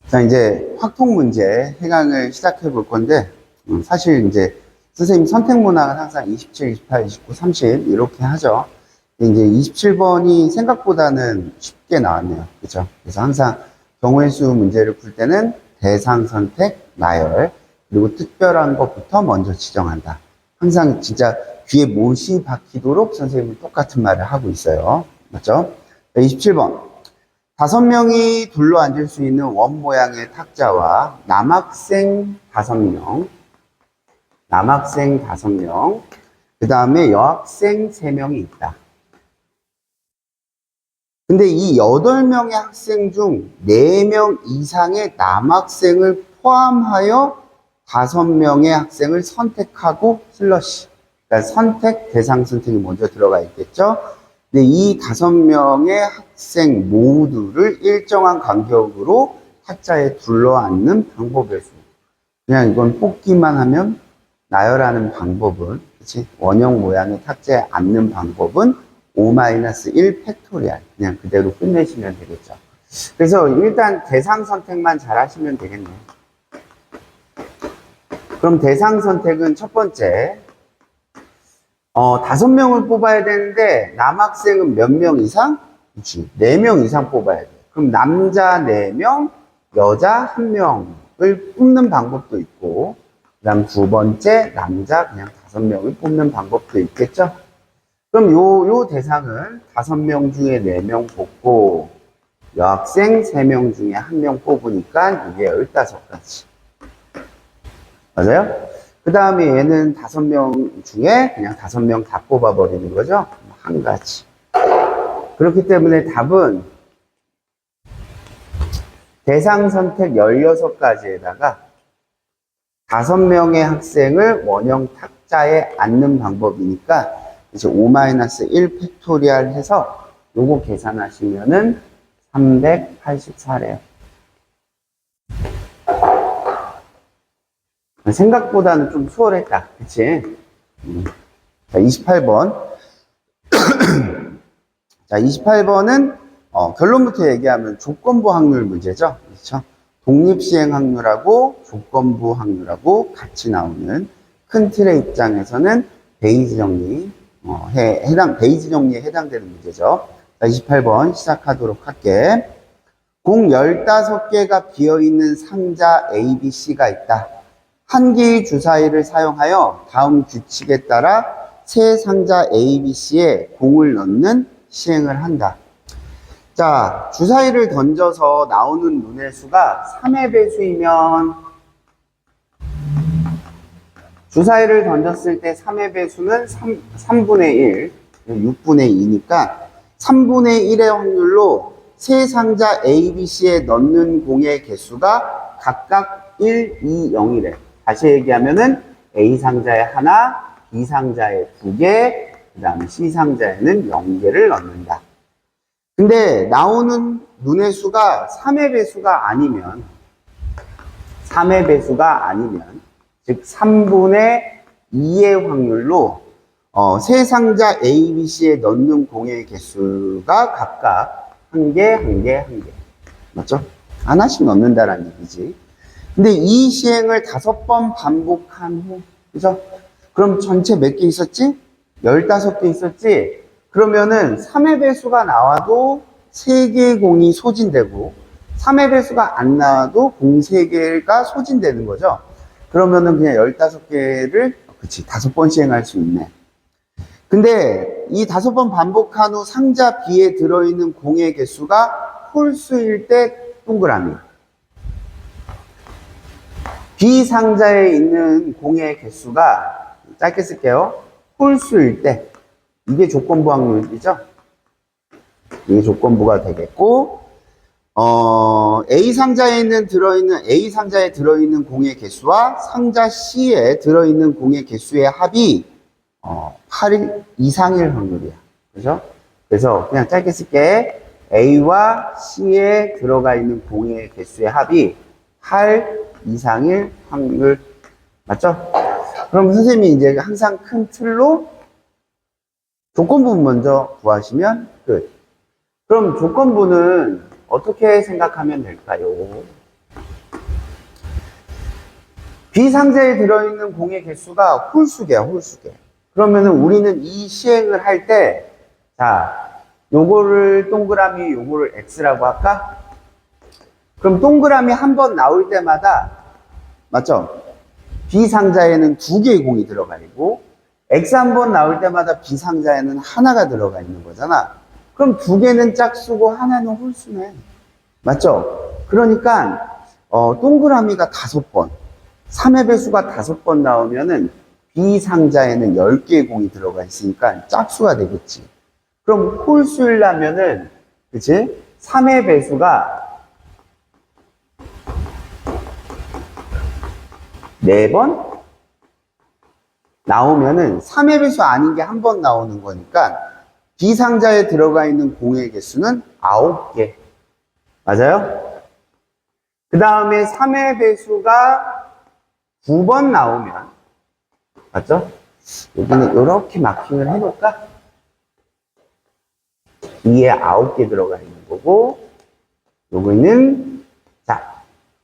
자, 이제 확통 문제 해강을 시작해 볼 건데, 사실 이제 선생님 선택 문항은 항상 27, 28, 29, 30 이렇게 하죠. 이제 27번이 생각보다는 쉽게 나왔네요. 그죠? 그래서 항상 경우의 수 문제를 풀 때는 대상 선택, 나열, 그리고 특별한 것부터 먼저 지정한다. 항상 진짜 귀에 못이 박히도록 선생님은 똑같은 말을 하고 있어요. 맞죠? 27번. 5명이 둘러 앉을 수 있는 원 모양의 탁자와 남학생 5명, 그 다음에 여학생 3명이 있다. 근데 이 8명의 학생 중 4명 이상의 남학생을 포함하여 5명의 학생을 선택하고 슬러시. 그러니까 선택, 대상 선택이 먼저 들어가 있겠죠. 근데 이 5명의 학생 모두를 일정한 간격으로 탁자에 둘러앉는 방법의 수. 그냥 이건 뽑기만 하면 나열하는 방법은, 그치? 원형 모양의 탁자에 앉는 방법은 5-1 팩토리얼. 그냥 그대로 끝내시면 되겠죠. 그래서 일단 대상 선택만 잘 하시면 되겠네요. 그럼 대상 선택은 첫 번째. 5명을 뽑아야 되는데, 남학생은 몇 명 이상? 그치. 4명 이상 뽑아야 돼. 그럼 남자 4명, 여자 1명을 뽑는 방법도 있고, 그 다음 두 번째, 남자 그냥 5명을 뽑는 방법도 있겠죠? 그럼 요 대상을 5명 중에 4명 뽑고, 여학생 3명 중에 1명 뽑으니까 이게 15가지. 맞아요? 그 다음에 얘는 5명 중에 그냥 5명 다 뽑아버리는 거죠. 한 가지. 그렇기 때문에 답은 대상 선택 16가지에다가 5명의 학생을 원형 탁자에 앉는 방법이니까 이제 5-1 팩토리얼 해서 요거 계산하시면은 384래요. 생각보다는 좀 수월했다. 그치? 자, 28번. 자, 28번은, 결론부터 얘기하면 조건부 확률 문제죠. 그렇죠? 독립시행 확률하고 조건부 확률하고 같이 나오는 큰 틀의 입장에서는 베이지 정리, 베이지 정리에 해당되는 문제죠. 자, 28번 시작하도록 할게. 공 15개가 비어있는 상자 A, B, C가 있다. 한 개의 주사위를 사용하여 다음 규칙에 따라 새 상자 A, B, C에 공을 넣는 시행을 한다. 자, 주사위를 던져서 나오는 눈의 수가 3의 배수이면 주사위를 던졌을 때 3의 배수는 3분의 1, 6분의 2니까 3분의 1의 확률로 새 상자 A, B, C에 넣는 공의 개수가 각각 1, 2, 0이래. 다시 얘기하면은 A 상자에 하나, B 상자에 2개, 그 다음에 C 상자에는 0개를 넣는다. 근데 나오는 눈의 수가 3의 배수가 아니면, 즉 3분의 2의 확률로 세 상자 A, B, C에 넣는 공의 개수가 각각 1개. 맞죠? 하나씩 넣는다라는 얘기지. 근데 이 시행을 5번 반복한 후, 그죠? 그럼 전체 몇 개 있었지? 15개 있었지? 그러면은 3의 배수가 나와도 3개의 공이 소진되고, 3의 배수가 안 나와도 공 3개가 소진되는 거죠? 그러면은 그냥 15개를, 그치, 5번 시행할 수 있네. 근데 이 5번 반복한 후 상자 B에 들어있는 공의 개수가 홀수일 때 동그라미. B 상자에 있는 공의 개수가, 짧게 쓸게요. 홀수일 때, 이게 조건부 확률이죠? 이게 조건부가 되겠고, A 상자에 들어있는 공의 개수와 상자 C에 들어있는 공의 개수의 합이 8 이상일 확률이야. 그죠? 그래서 그냥 짧게 쓸게. A와 C에 들어가 있는 공의 개수의 합이 8 이상일 확률. 맞죠? 그럼 선생님이 이제 항상 큰 틀로 조건부 먼저 구하시면 끝. 그럼 조건부는 어떻게 생각하면 될까요? B상자에 들어있는 공의 개수가 홀수개야, 홀수개. 그러면은 우리는 이 시행을 할 때, 자, 요거를 동그라미, 요거를 X라고 할까? 그럼 동그라미 한 번 나올 때마다, 맞죠? B상자에는 두 개의 공이 들어가 있고, X 한 번 나올 때마다 B상자에는 하나가 들어가 있는 거잖아. 그럼 두 개는 짝수고 하나는 홀수네. 맞죠? 그러니까, 동그라미가 5번, 3의 배수가 5번 나오면은 B상자에는 10개의 공이 들어가 있으니까 짝수가 되겠지. 그럼 홀수려면은, 그치? 3의 배수가 4번 나오면은 3의 배수 아닌 게 한 번 나오는 거니까 B상자에 들어가 있는 공의 개수는 9개. 맞아요? 그 다음에 3의 배수가 9번 나오면, 맞죠? 여기는 이렇게 마킹을 해놓을까? 2에 9개 들어가 있는 거고, 요거는, 자,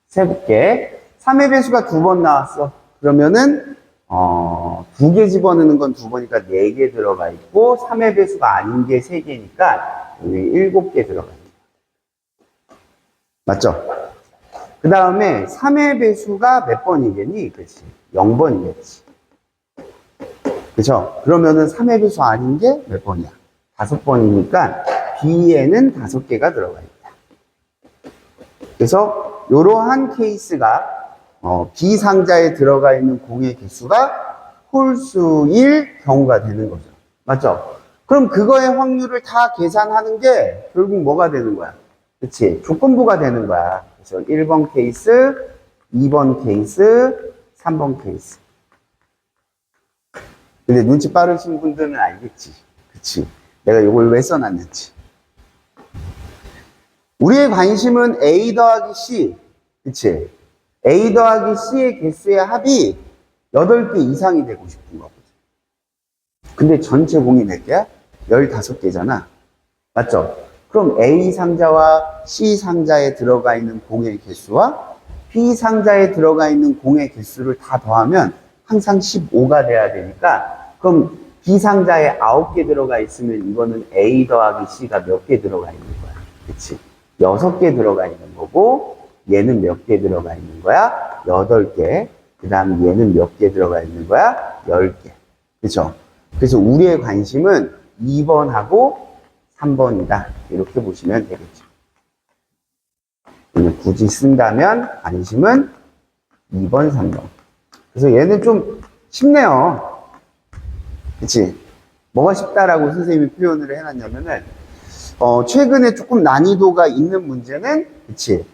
세볼게. 3의 배수가 2번 나왔어. 그러면은, 2개 집어넣는 건 2번이니까 4개 들어가 있고, 3의 배수가 아닌 게 3개니까, 여기 7개 들어가 있는 거야. 맞죠? 그 다음에 3의 배수가 몇 번이겠니? 그렇지. 0번이겠지. 그죠? 그러면은 3의 배수 아닌 게 몇 번이야? 5번이니까 B에는 5개가 들어가 있다. 그래서 이러한 케이스가 B상자에 들어가 있는 공의 개수가 홀수일 경우가 되는 거죠. 맞죠? 그럼 그거의 확률을 다 계산하는 게 결국 뭐가 되는 거야? 그치? 조건부가 되는 거야. 그래서 1번 케이스, 2번 케이스, 3번 케이스. 근데 눈치 빠르신 분들은 알겠지. 그치? 내가 이걸 왜 써놨는지. 우리의 관심은 A 더하기 C. 그치? A 더하기 C의 개수의 합이 8개 이상이 되고 싶은 거거든. 근데 전체 공이 몇 개야? 15개잖아. 맞죠? 그럼 A 상자와 C 상자에 들어가 있는 공의 개수와 B 상자에 들어가 있는 공의 개수를 다 더하면 항상 15가 돼야 되니까, 그럼 B 상자에 9개 들어가 있으면 이거는 A 더하기 C가 몇 개 들어가 있는 거야? 그치? 6개 들어가 있는 거고, 얘는 몇 개 들어가 있는 거야? 8개. 그 다음 얘는 몇 개 들어가 있는 거야? 10개. 그쵸? 그래서 우리의 관심은 2번하고 3번이다. 이렇게 보시면 되겠죠. 굳이 쓴다면 관심은 2번, 3번. 그래서 얘는 좀 쉽네요. 그치? 뭐가 쉽다라고 선생님이 표현을 해놨냐면은, 최근에 조금 난이도가 있는 문제는, 그치?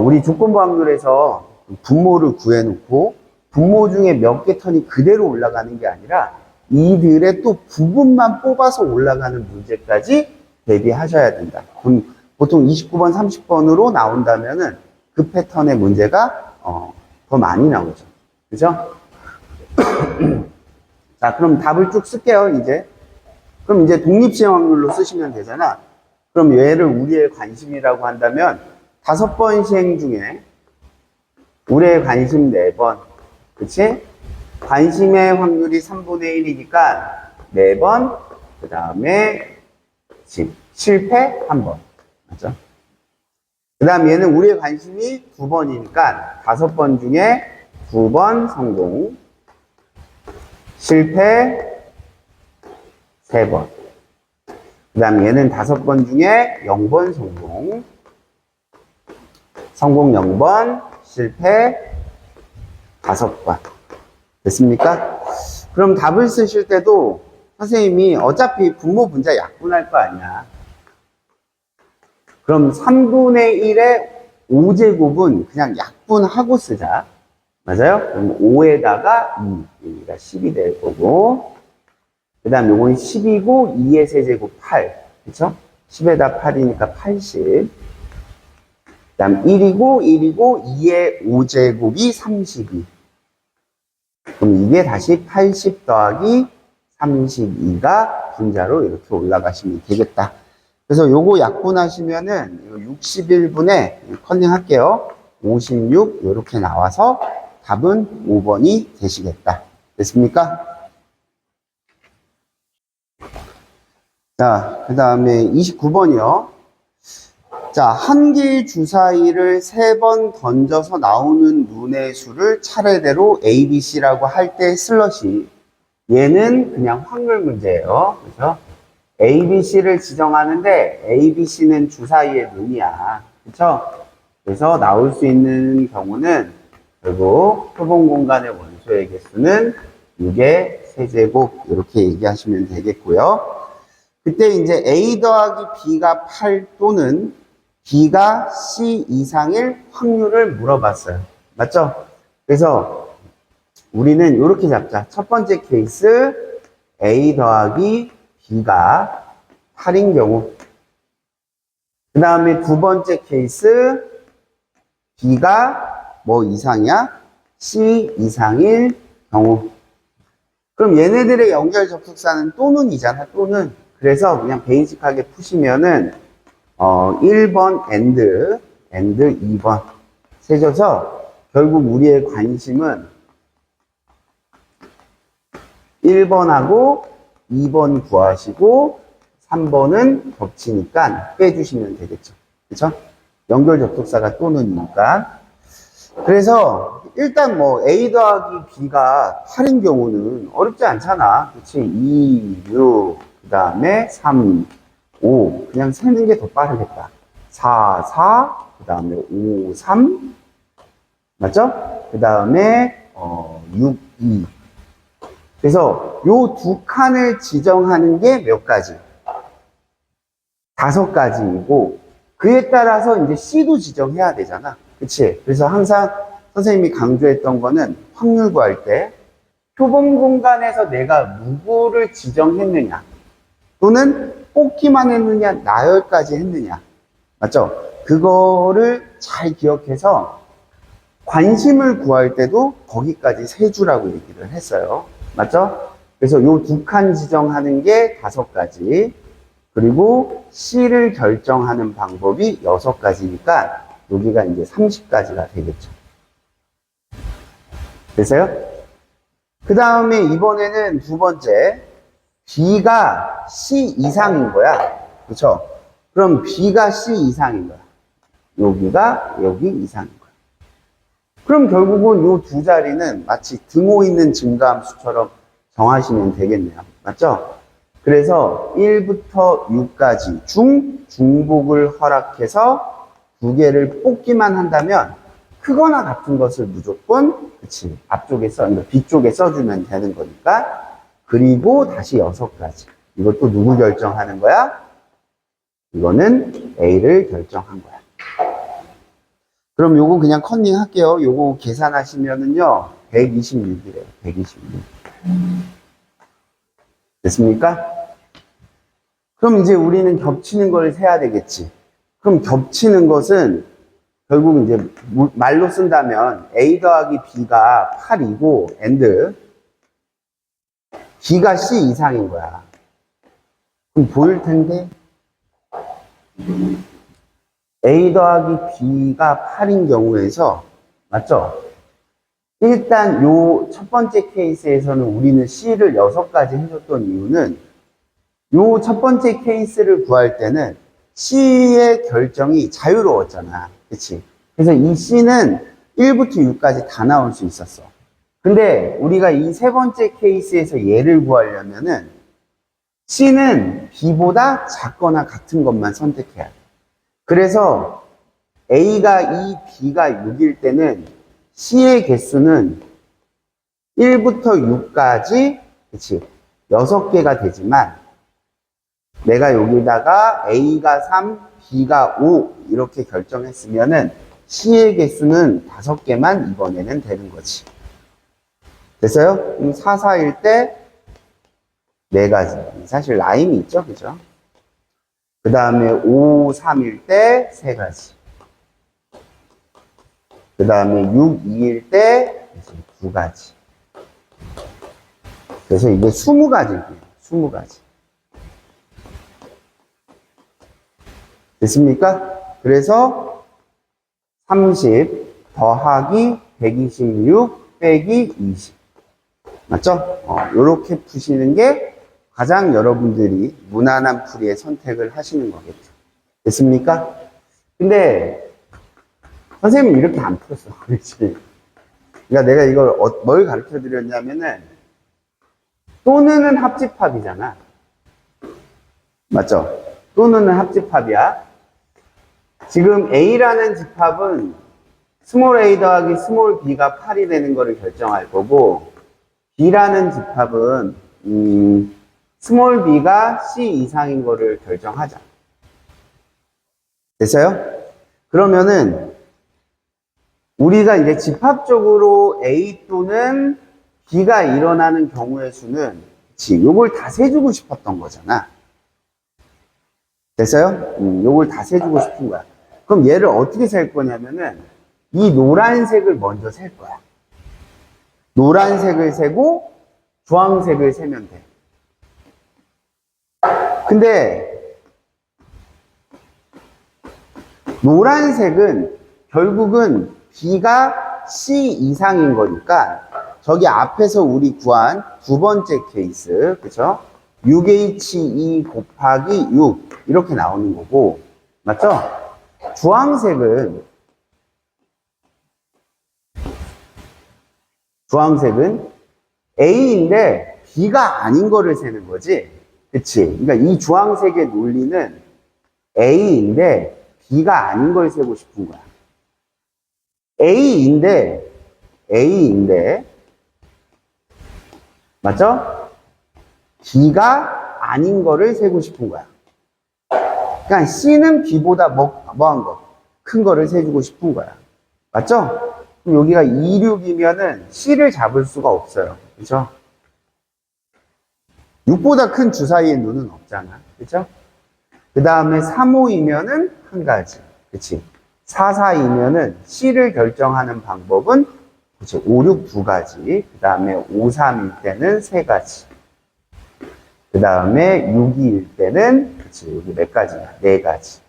우리 조건부 확률에서 분모를 구해놓고, 분모 중에 몇 개 턴이 그대로 올라가는 게 아니라, 이들의 또 부분만 뽑아서 올라가는 문제까지 대비하셔야 된다. 그럼 보통 29번, 30번으로 나온다면은 그 패턴의 문제가, 더 많이 나오죠. 그죠? 자, 그럼 답을 쭉 쓸게요, 이제. 그럼 이제 독립시행 확률로 쓰시면 되잖아. 그럼 얘를 우리의 관심이라고 한다면 5번 시행 중에 우리의 관심 4번. 그치? 관심의 확률이 3분의 1이니까 4번, 그 다음에 실패 1번. 맞죠? 그 다음 얘는 우리의 관심이 2번이니까 5번 중에 2번 성공. 실패 3번. 그 다음 얘는 5번 중에 0번 성공. 성공 0번, 실패 5번. 됐습니까? 그럼 답을 쓰실 때도 선생님이 어차피 분모 분자 약분할 거 아니야. 그럼 3분의 1의 5제곱은 그냥 약분하고 쓰자. 맞아요? 그럼 5에다가 2, 여기가 10이 될 거고, 그 다음 요건 10이고 2의 세제곱 8, 그쵸? 10에다 8이니까 80. 그 다음 1이고 2의 5제곱이 32. 그럼 이게 다시 80 더하기 32가 분자로 이렇게 올라가시면 되겠다. 그래서 요거 약분하시면은 61분에 컨닝 할게요. 56 이렇게 나와서 답은 5번이 되시겠다. 됐습니까? 자, 그 다음에 29번이요. 자, 한 개의 주사위를 3번 던져서 나오는 눈의 수를 차례대로 A, B, C라고 할 때 슬러시. 얘는 그냥 확률 문제예요. 그죠? A, B, C를 지정하는데 A, B, C는 주사위의 눈이야. 그쵸? 그래서 나올 수 있는 경우는 결국 표본 공간의 원소의 개수는 6의 세제곱 이렇게 얘기하시면 되겠고요. 그때 이제 A 더하기 B가 8 또는 B가 C 이상일 확률을 물어봤어요. 맞죠? 그래서 우리는 이렇게 잡자. 첫 번째 케이스 A 더하기 B가 8인 경우, 그 다음에 두 번째 케이스 B가 뭐 이상이야? C 이상일 경우. 그럼 얘네들의 연결 접속사는 또는이잖아. 또는. 그래서 그냥 베이직하게 푸시면은 1번 and 2번 세줘서 결국 우리의 관심은 1번하고 2번 구하시고 3번은 겹치니까 빼주시면 되겠죠. 그렇죠? 연결 접속사가 또는이니까. 그래서 일단 뭐 A 더하기 B가 8인 경우는 어렵지 않잖아. 그렇지? 2, 6, 그 다음에 3, 5. 그냥 세는 게 더 빠르겠다. 4, 4, 그 다음에 5, 3. 맞죠? 그 다음에 6, 2. 그래서 요 두 칸을 지정하는 게 몇 가지? 5가지이고, 그에 따라서 이제 C도 지정해야 되잖아. 그치? 그래서 항상 선생님이 강조했던 거는 확률 구할 때 표본 공간에서 내가 누구를 지정했느냐, 또는 뽑기만 했느냐, 나열까지 했느냐. 맞죠? 그거를 잘 기억해서 관심을 구할 때도 거기까지 세 주라고 얘기를 했어요. 맞죠? 그래서 요 두 칸 지정하는 게 5가지. 그리고 C를 결정하는 방법이 6가지니까 여기가 이제 30가지가 되겠죠. 됐어요? 그 다음에 이번에는 두 번째, B가 C 이상인 거야. 그렇죠? 그럼 B가 C 이상인 거야. 여기가 여기 이상인 거야. 그럼 결국은 이 두 자리는 마치 등호 있는 증가함수처럼 정하시면 되겠네요. 맞죠? 그래서 1부터 6까지 중복을 허락해서 두 개를 뽑기만 한다면 크거나 같은 것을 무조건 그치 앞쪽에 그러니까 뒤쪽에 써주면 되는 거니까. 그리고 다시 6가지. 이것도 누구 결정하는 거야? 이거는 A를 결정한 거야. 그럼 요거 그냥 컨닝 할게요. 요거 계산하시면은요 126이래요. 126. 됐습니까? 그럼 이제 우리는 겹치는 걸 세야 되겠지. 그럼 겹치는 것은 결국 이제 말로 쓴다면 A 더하기 B가 8이고 and B가 C 이상인 거야. 그럼 보일 텐데 A 더하기 B가 8인 경우에서 맞죠? 일단 요 첫 번째 케이스에서는 우리는 C를 6가지 해줬던 이유는 요 첫 번째 케이스를 구할 때는 C의 결정이 자유로웠잖아. 그치? 그래서 이 C는 1부터 6까지 다 나올 수 있었어. 근데 우리가 이 세 번째 케이스에서 얘를 구하려면은 C는 B보다 작거나 같은 것만 선택해야 돼. 그래서 A가 2, B가 6일 때는 C의 개수는 1부터 6까지, 그치? 6개가 되지만, 내가 여기다가 A가 3, B가 5, 이렇게 결정했으면은 C의 개수는 5개만 이번에는 되는 거지. 됐어요? 그럼 4, 4일 때 4가지. 사실 라임이 있죠, 그죠? 그 다음에 5, 3일 때 3가지. 그 다음에 6, 2일 때 9가지. 그래서 이게 20가지예요. 20가지. 됐습니까? 그래서 30 더하기 126 빼기 20. 맞죠? 요렇게 푸시는 게 가장 여러분들이 무난한 풀이의 선택을 하시는 거겠죠. 됐습니까? 근데 선생님은 이렇게 안 풀었어. 그렇지? 그러니까 내가 이걸 뭘 가르쳐 드렸냐면은 또는은 합집합이잖아. 맞죠? 또는은 합집합이야. 지금 A라는 집합은 스몰 a 더하기 스몰 b가 8이 되는 거를 결정할 거고, B라는 집합은 스몰 b가 C 이상인 거를 결정하자. 됐어요? 그러면은 우리가 이제 집합적으로 A 또는 B가 일어나는 경우의 수는, 그치, 요걸 다 세주고 싶었던 거잖아. 됐어요? 요걸 다 세주고 싶은 거야. 그럼 얘를 어떻게 셀 거냐면은 이 노란색을 먼저 셀 거야. 노란색을 세고 주황색을 세면 돼. 근데 노란색은 결국은 B가 C 이상인 거니까 저기 앞에서 우리 구한 두 번째 케이스, 그죠? 6H2 곱하기 6 이렇게 나오는 거고, 맞죠? 주황색은 A인데 B가 아닌 거를 세는 거지. 그치? 그러니까 이 주황색의 논리는 A인데 B가 아닌 걸 세고 싶은 거야. A인데 맞죠? B가 아닌 거를 세고 싶은 거야. 그러니까 C는 B보다 뭐한 거? 큰 거를 세주고 싶은 거야. 맞죠? 그럼 여기가 26이면은 C를 잡을 수가 없어요. 그죠? 6보다 큰 주사위의 눈은 없잖아. 그죠? 그 다음에 3,5이면은 한 가지. 그치? 4, 4이면은 C를 결정하는 방법은, 그치? 5, 6 두 가지. 그 다음에 5, 3일 때는 세 가지. 그 다음에 6이일 때는, 그치? 여기 몇 가지야? 네 가지.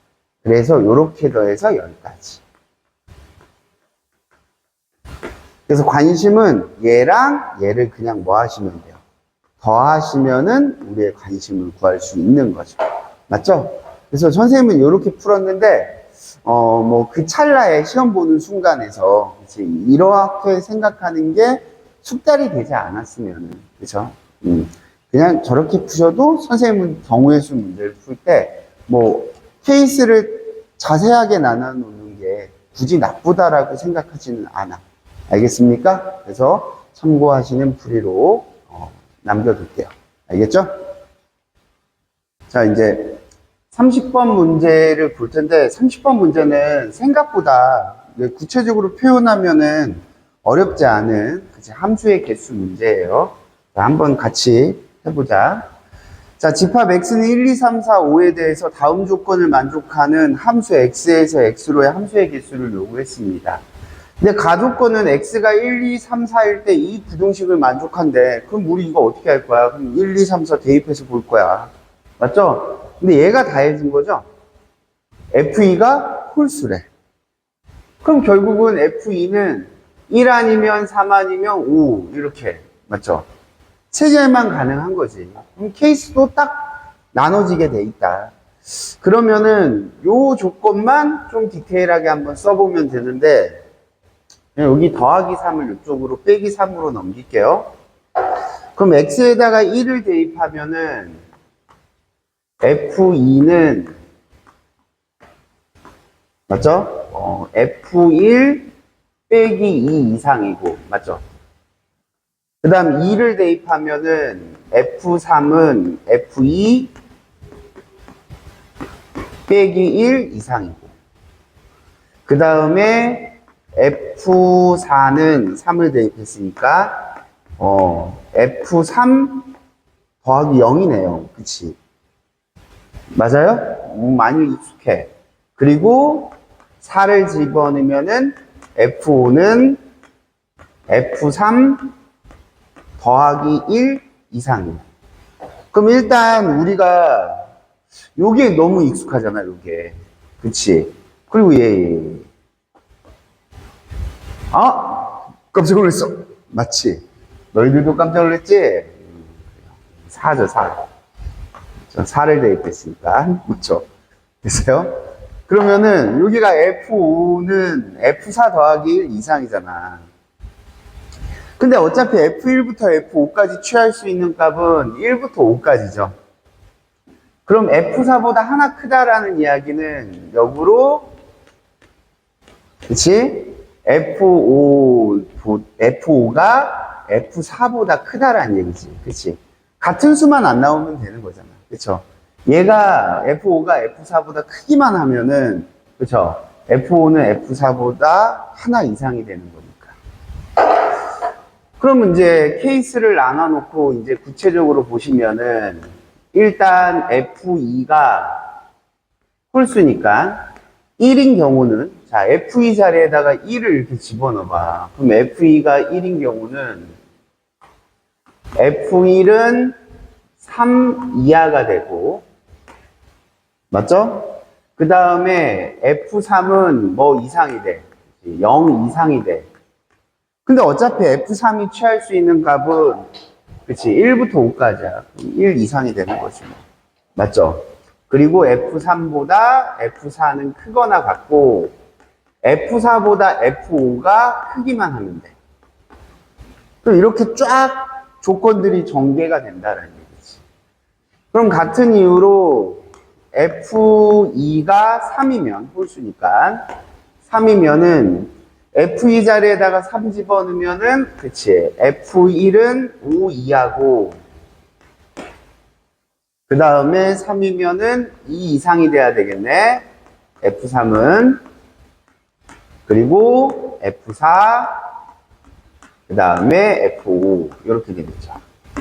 그래서 요렇게 더해서 10가지. 그래서 관심은 얘랑 얘를 그냥 뭐 하시면 돼요? 더하시면은 우리의 관심을 구할 수 있는 거죠. 맞죠? 그래서 선생님은 이렇게 풀었는데, 뭐 그 찰나에 시험 보는 순간에서 이제 이렇게 생각하는 게 숙달이 되지 않았으면은, 그죠? 그냥 저렇게 푸셔도 선생님은 경우의 수 문제를 풀 때, 뭐, 케이스를 자세하게 나눠놓는 게 굳이 나쁘다라고 생각하지는 않아. 알겠습니까? 그래서 참고하시는 풀이로 남겨둘게요. 알겠죠? 자, 이제 30번 문제를 볼 텐데, 30번 문제는 생각보다 구체적으로 표현하면은 어렵지 않은 함수의 개수 문제예요. 자, 한번 같이 해보자. 자, 집합 x는 1, 2, 3, 4, 5에 대해서 다음 조건을 만족하는 함수 x에서 x로의 함수의 개수를 요구했습니다. 근데 가조건은 x가 1, 2, 3, 4일 때 이 부등식을 만족한대. 그럼 우리 이거 어떻게 할 거야? 그럼 1, 2, 3, 4 대입해서 볼 거야. 맞죠? 근데 얘가 다해진 거죠? F2가 홀수래. 그럼 결국은 F2는 1 아니면 3 아니면 5 이렇게. 맞죠? 체결만 가능한 거지. 그럼 케이스도 딱 나눠지게 돼 있다. 그러면은 요 조건만 좀 디테일하게 한번 써보면 되는데, 여기 더하기 3을 이쪽으로 빼기 3으로 넘길게요. 그럼 x에다가 1을 대입하면은 f2는 맞죠? f1 빼기 2 이상이고, 맞죠? 그 다음 2를 대입하면은 f3은 f2 빼기 1 이상이고, 그 다음에 F4는 3을 대입했으니까, F3 더하기 0이네요. 그치? 맞아요? 많이 익숙해. 그리고 4를 집어넣으면은 F5는 F3 더하기 1 이상이에요. 그럼 일단 우리가, 요게 너무 익숙하잖아, 요게. 그치? 그리고 얘. 깜짝 놀랐어. 맞지? 너희들도 깜짝 놀랐지? 4죠, 4. 전 4를 대입했으니까. 그렇죠? 됐어요? 그러면은 여기가 F5는 F4 더하기 1 이상이잖아. 근데 어차피 F1부터 F5까지 취할 수 있는 값은 1부터 5까지죠. 그럼 F4보다 하나 크다라는 이야기는 역으로, 그치? F5가 F4보다 크다라는 얘기지. 그치? 같은 수만 안 나오면 되는 거잖아. 그쵸? 얘가 F5가 F4보다 크기만 하면은, 그쵸? F5는 F4보다 하나 이상이 되는 거니까. 그럼 이제 케이스를 나눠놓고 이제 구체적으로 보시면은, 일단 F2가 홀수니까 1인 경우는, 자, F2 자리에다가 1을 이렇게 집어넣어봐. 그럼 F2가 1인 경우는 F1은 3 이하가 되고, 맞죠? 그 다음에 F3은 뭐 이상이 돼? 0 이상이 돼. 근데 어차피 F3이 취할 수 있는 값은, 그치, 1부터 5까지야. 1 이상이 되는 거지. 맞죠? 그리고 F3보다 F4는 크거나 같고, F4보다 F5가 크기만 하면 돼. 그럼 이렇게 쫙 조건들이 전개가 된다는 얘기지. 그럼 같은 이유로 F2가 3이면, 홀수니까, 3이면은 F2 자리에다가 3 집어넣으면은, 그치, F1은 5 이하고, 그 다음에 3이면은 2 이상이 돼야 되겠네. F3은. 그리고 F4, 그 다음에 F5. 이렇게 되겠죠.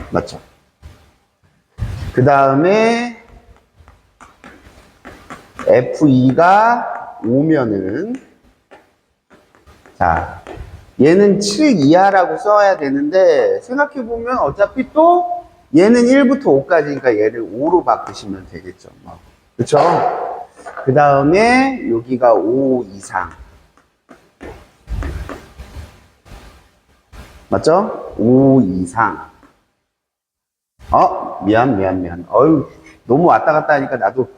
맞죠? 그 다음에 F2가 5면은, 자, 얘는 7 이하라고 써야 되는데, 생각해보면 어차피 또 얘는 1부터 5까지니까 얘를 5로 바꾸시면 되겠죠. 그쵸? 그 다음에 여기가 5 이상. 맞죠? 5 이상. 미안. 어휴, 너무 왔다 갔다 하니까 나도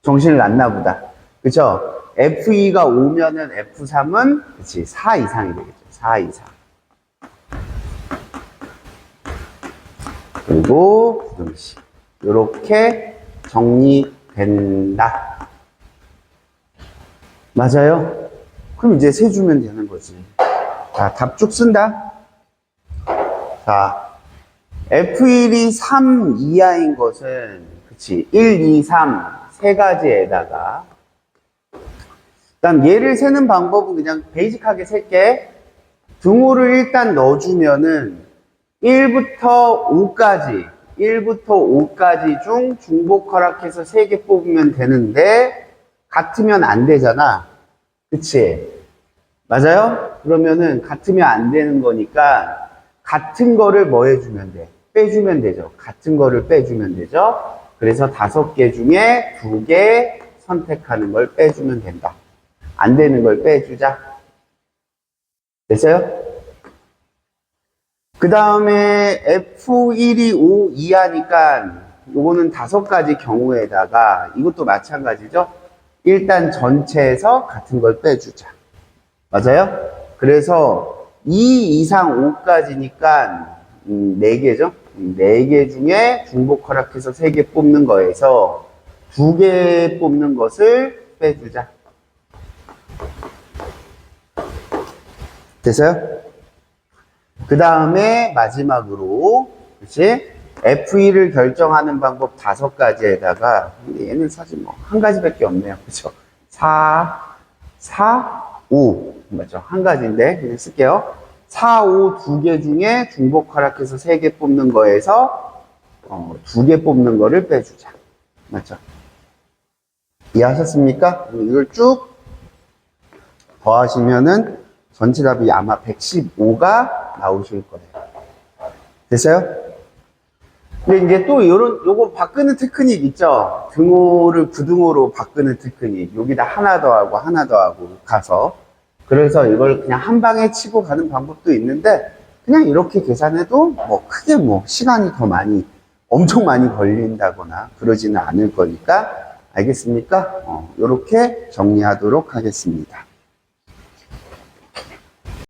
정신을 놨나 보다. 그쵸? F2가 5면은 F3은, 그치, 4 이상이 되겠죠. 4 이상. 그리고 부등식. 이렇게 정리된다. 맞아요? 그럼 이제 세주면 되는 거지. 자, 답쭉 쓴다. 자, F1이 3 이하인 것은, 그치, 1, 2, 3, 세 가지에다가, 일단 얘를 세는 방법은 그냥 베이직하게 셀게. 등호를 일단 넣어주면은 1부터 5까지 중 중복 허락해서 3개 뽑으면 되는데, 같으면 안 되잖아. 그치? 맞아요? 그러면은 같으면 안 되는 거니까 같은 거를 뭐 해주면 돼? 빼주면 되죠. 같은 거를 빼주면 되죠. 그래서 5개 중에 2개 선택하는 걸 빼주면 된다. 안 되는 걸 빼주자. 됐어요? 그 다음에 F1이 5 이하니까 요거는 5가지 경우에다가 이것도 마찬가지죠. 일단 전체에서 같은 걸 빼주자. 맞아요? 그래서 2 이상 5까지니까 4개죠. 4개 중에 중복 허락해서 3개 뽑는 거에서 2개 뽑는 것을 빼주자. 됐어요? 그 다음에 마지막으로, 그치? F2를 결정하는 방법 5가지에다가, 얘는 사실 뭐, 한 가지밖에 없네요. 그쵸? 4, 5. 맞죠? 한 가지인데, 그냥 쓸게요. 4, 5 2개 중에 중복 허락해서 3개 뽑는 거에서, 2개 뽑는 거를 빼주자. 맞죠? 이해하셨습니까? 이걸 쭉 더하시면은, 전체 답이 아마 115가 나오실 거예요. 됐어요? 근데 이제 또 요거 바꾸는 테크닉 있죠? 등호를 부등호로 바꾸는 테크닉. 여기다 하나 더하고 가서. 그래서 이걸 그냥 한 방에 치고 가는 방법도 있는데, 그냥 이렇게 계산해도 뭐 크게 뭐 시간이 더 많이, 엄청 많이 걸린다거나 그러지는 않을 거니까, 알겠습니까? 이렇게 정리하도록 하겠습니다.